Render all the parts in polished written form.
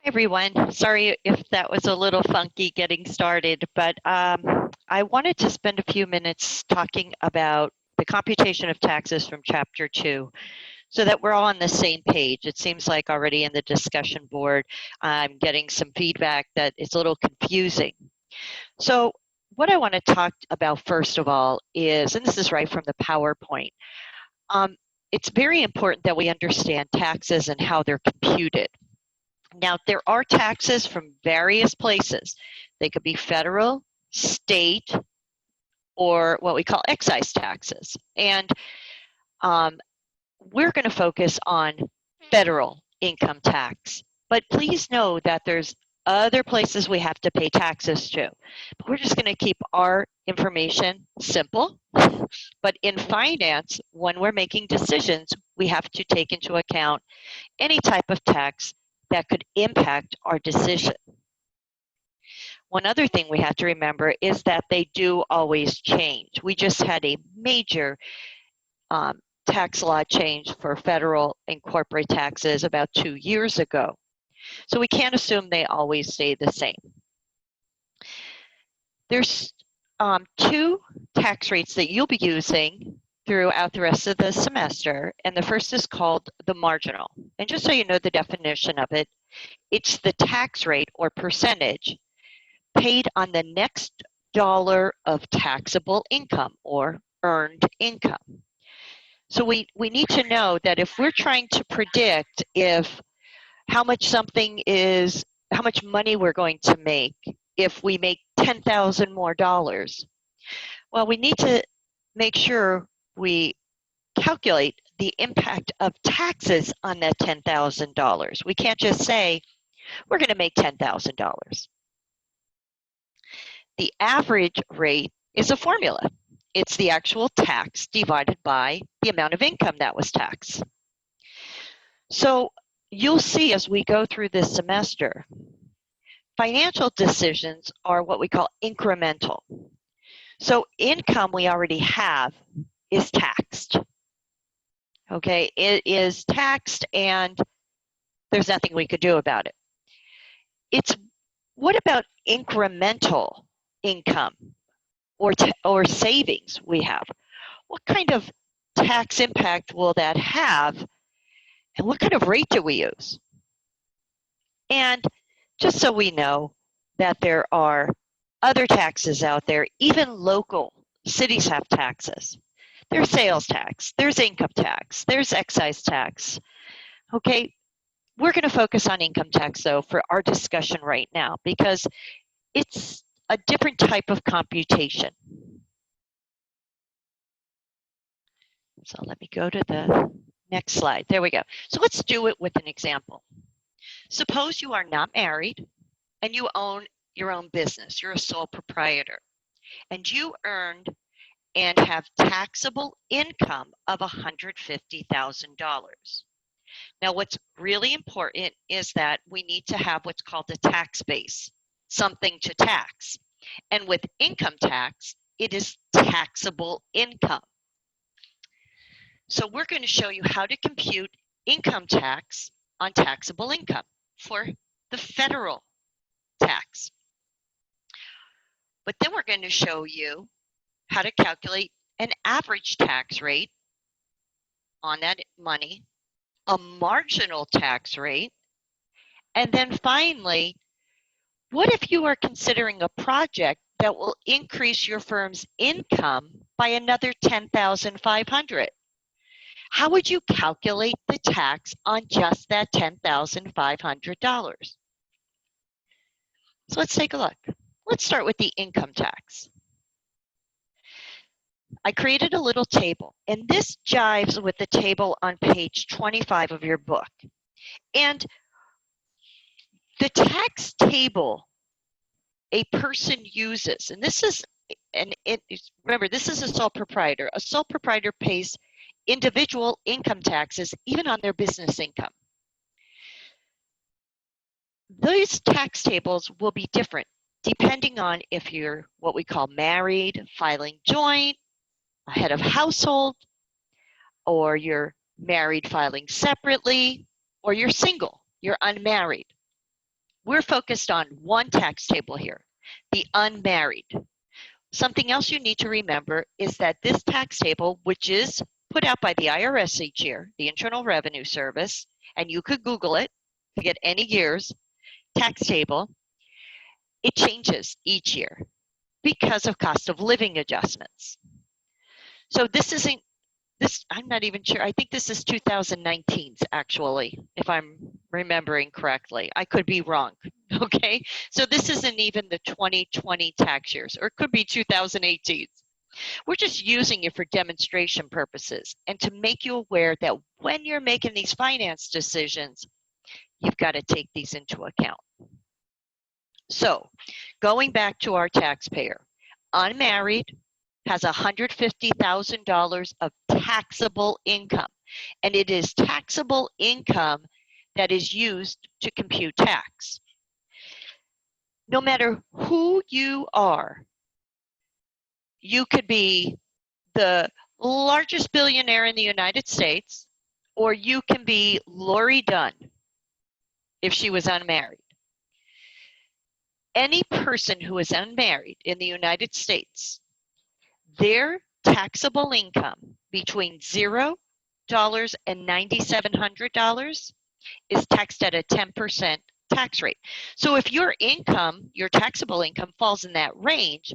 Everyone. Sorry if that was a little funky getting started, but I wanted to spend a few minutes talking about the computation of taxes from Chapter 2 so that we're all on the same page. It seems like already in the discussion board, I'm getting some feedback that it's a little confusing. So what I want to talk about first of all is, and this is right from the PowerPoint, it's very important that we understand taxes and how they're computed. Now, there are taxes from various places. They could be federal, state, or what we call excise taxes. And we're going to focus on federal income tax. But please know that there's other places we have to pay taxes to. But we're just going to keep our information simple. But in finance, when we're making decisions, we have to take into account any type of tax that could impact our decision. One other thing we have to remember is that they do always change. We just had a major tax law change for federal and corporate taxes about 2 years ago. So we can't assume they always stay the same. There's 2 tax rates that you'll be using throughout the rest of the semester, and the first is called the marginal. And just so you know the definition of it, it's the tax rate or percentage paid on the next dollar of taxable income or earned income. So we need to know that if we're trying to predict how much money we're going to make if we make $10,000 more dollars, well, we need to make sure we calculate the impact of taxes on that $10,000. We can't just say, we're going to make $10,000. The average rate is a formula. It's the actual tax divided by the amount of income that was taxed. So you'll see as we go through this semester, financial decisions are what we call incremental. So income we already have is taxed. Okay, it is taxed and there's nothing we could do about it. It's what about incremental income or savings we have? What kind of tax impact will that have? And what kind of rate do we use? And just so we know that there are other taxes out there, even local cities have taxes. There's sales tax, there's income tax, there's excise tax. Okay, we're going to focus on income tax though for our discussion right now because it's a different type of computation. So let me go to the next slide. There we go. So let's do it with an example. Suppose you are not married and you own your own business. You're a sole proprietor and you earned and have taxable income of $150,000. Now, what's really important is that we need to have what's called a tax base, something to tax. And with income tax, it is taxable income. So we're going to show you how to compute income tax on taxable income for the federal tax. But then we're going to show you how to calculate an average tax rate on that money, a marginal tax rate, and then finally, what if you are considering a project that will increase your firm's income by another $10,500? How would you calculate the tax on just that $10,500? So let's take a look. Let's start with the income tax. I created a little table, and this jives with the table on page 25 of your book. And the tax table a person uses, and this is, remember, this is a sole proprietor. A sole proprietor pays individual income taxes even on their business income. Those tax tables will be different depending on if you're what we call married, filing joint, a head of household, or you're married filing separately, or you're single, you're unmarried. We're focused on one tax table here, the unmarried. Something else you need to remember is that this tax table, which is put out by the IRS each year, the Internal Revenue Service, and you could Google it to get any year's tax table, it changes each year because of cost of living adjustments. So this isn't, I'm not even sure, I think this is 2019's actually, if I'm remembering correctly. I could be wrong, okay? So this isn't even the 2020 tax years, or it could be 2018. We're just using it for demonstration purposes and to make you aware that when you're making these finance decisions, you've got to take these into account. So going back to our taxpayer, unmarried, has $150,000 of taxable income, and it is taxable income that is used to compute tax. No matter who you are, you could be the largest billionaire in the United States, or you can be Ldunn if she was unmarried. Any person who is unmarried in the United States, their taxable income between $0 and $9,700 is taxed at a 10% tax rate. So if your income, your taxable income falls in that range,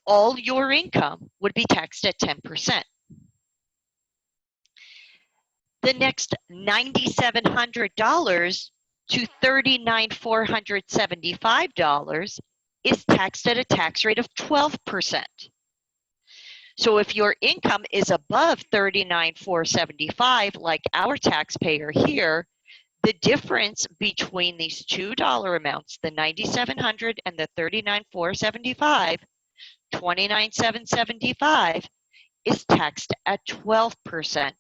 all your income would be taxed at 10%. The next $9,700 to $39,475 is taxed at a tax rate of 12%. So if your income is above $39,475, like our taxpayer here, the difference between these two dollar amounts, the $9,700 and the $39,475, $29,775, is taxed at 12%.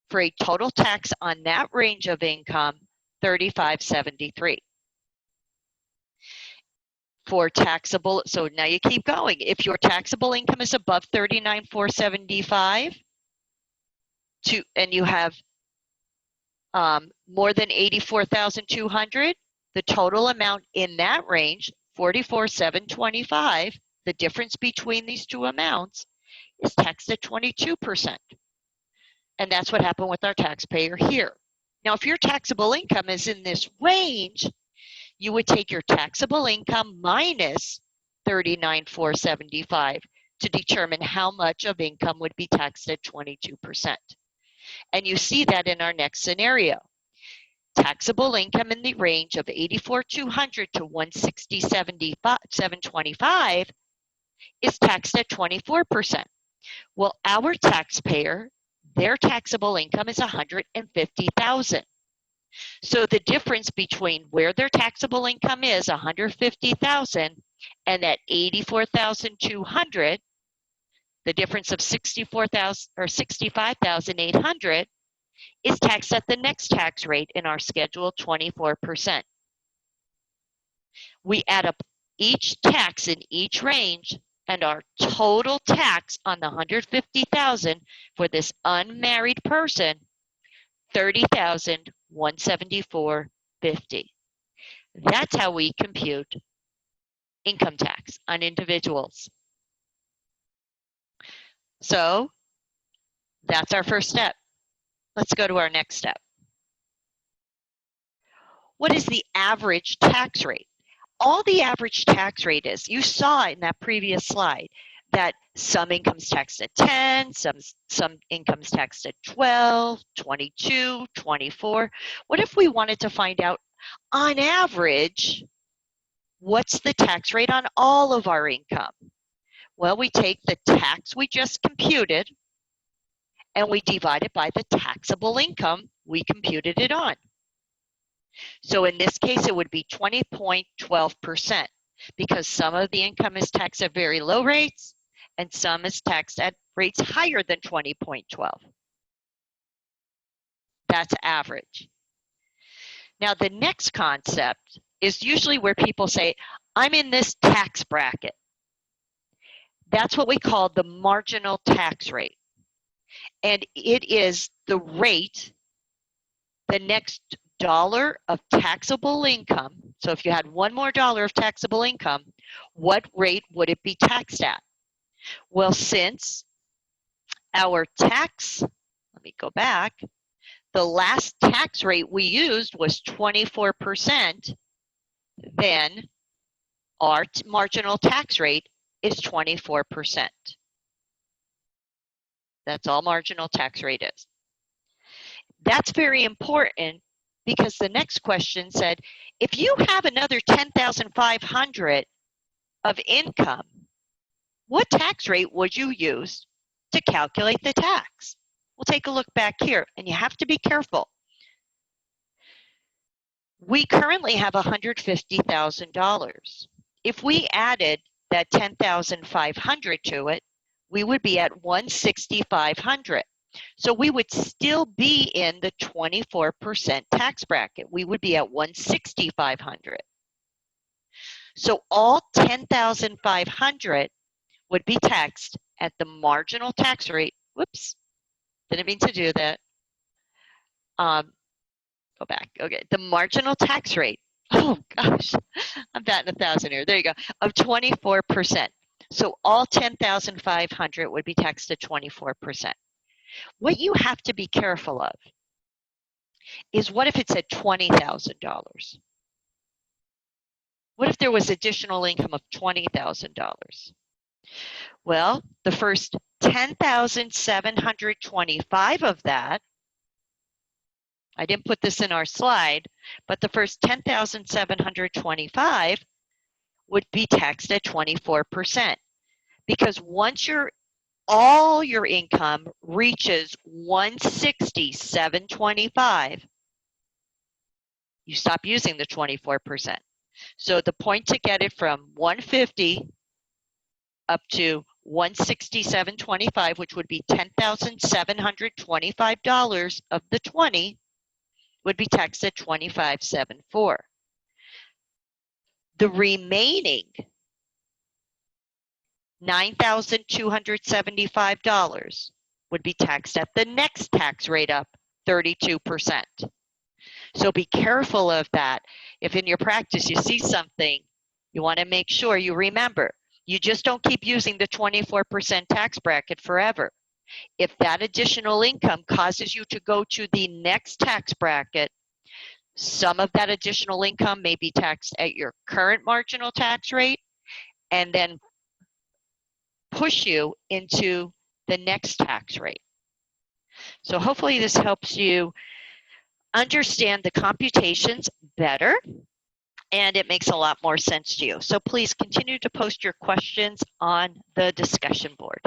For a total tax on that range of income, $35,773. For taxable, so now you keep going. If your taxable income is above $39,475, and you have more than $84,200, the total amount in that range, $44,725, the difference between these two amounts is taxed at 22%. And that's what happened with our taxpayer here. Now, if your taxable income is in this range, you would take your taxable income minus $39,475 to determine how much of income would be taxed at 22%. And you see that in our next scenario. Taxable income in the range of $84,200 to $160,725 is taxed at 24%. Well, our taxpayer, their taxable income is $150,000. So the difference between where their taxable income is, $150,000, and that $84,200, the difference of $64,000 or $65,800, is taxed at the next tax rate in our schedule, 24%. We add up each tax in each range, and our total tax on the $150,000 for this unmarried person, $30,174.50. That's how we compute income tax on individuals. So that's our first step. Let's go to our next step. What is the average tax rate? All the average tax rate is, you saw in that previous slide, that some income's taxed at 10, some income's taxed at 12, 22, 24. What if we wanted to find out, on average, what's the tax rate on all of our income? Well, we take the tax we just computed and we divide it by the taxable income we computed it on. So in this case, it would be 20.12%, because some of the income is taxed at very low rates and some is taxed at rates higher than 20.12. That's average. Now, the next concept is usually where people say, I'm in this tax bracket. That's what we call the marginal tax rate. And it is the rate, the next dollar of taxable income, so if you had one more dollar of taxable income, what rate would it be taxed at? Well, since our tax, let me go back, the last tax rate we used was 24%, then our marginal tax rate is 24%. That's all marginal tax rate is. That's very important because the next question said, if you have another $10,500 of income, what tax rate would you use to calculate the tax? We'll take a look back here, and you have to be careful. We currently have $150,000. If we added that $10,500 to it, we would be at $160,500. So we would still be in the 24% tax bracket. We would be at $160,500. So all $10,500 would be taxed at the marginal tax rate. Whoops, didn't mean to do that. Go back. Okay, the marginal tax rate. Oh gosh, I'm batting 1,000 here. There you go. Of 24%. So all 10,500 would be taxed at 24%. What you have to be careful of is what if it's at $20,000? What if there was additional income of $20,000? Well, the first 10,725 of that, I didn't put this in our slide, but the first 10,725 would be taxed at 24%. Because once all your income reaches 160,725, you stop using the 24%. So the point to get it from 150 up to 167.25, which would be $10,725 of the 20, would be taxed at 25.74. The remaining $9,275 would be taxed at the next tax rate up, 32%. So be careful of that. If in your practice you see something, you want to make sure you remember, you just don't keep using the 24% tax bracket forever. If that additional income causes you to go to the next tax bracket, some of that additional income may be taxed at your current marginal tax rate and then push you into the next tax rate. So hopefully this helps you understand the computations better, and it makes a lot more sense to you. So please continue to post your questions on the discussion board.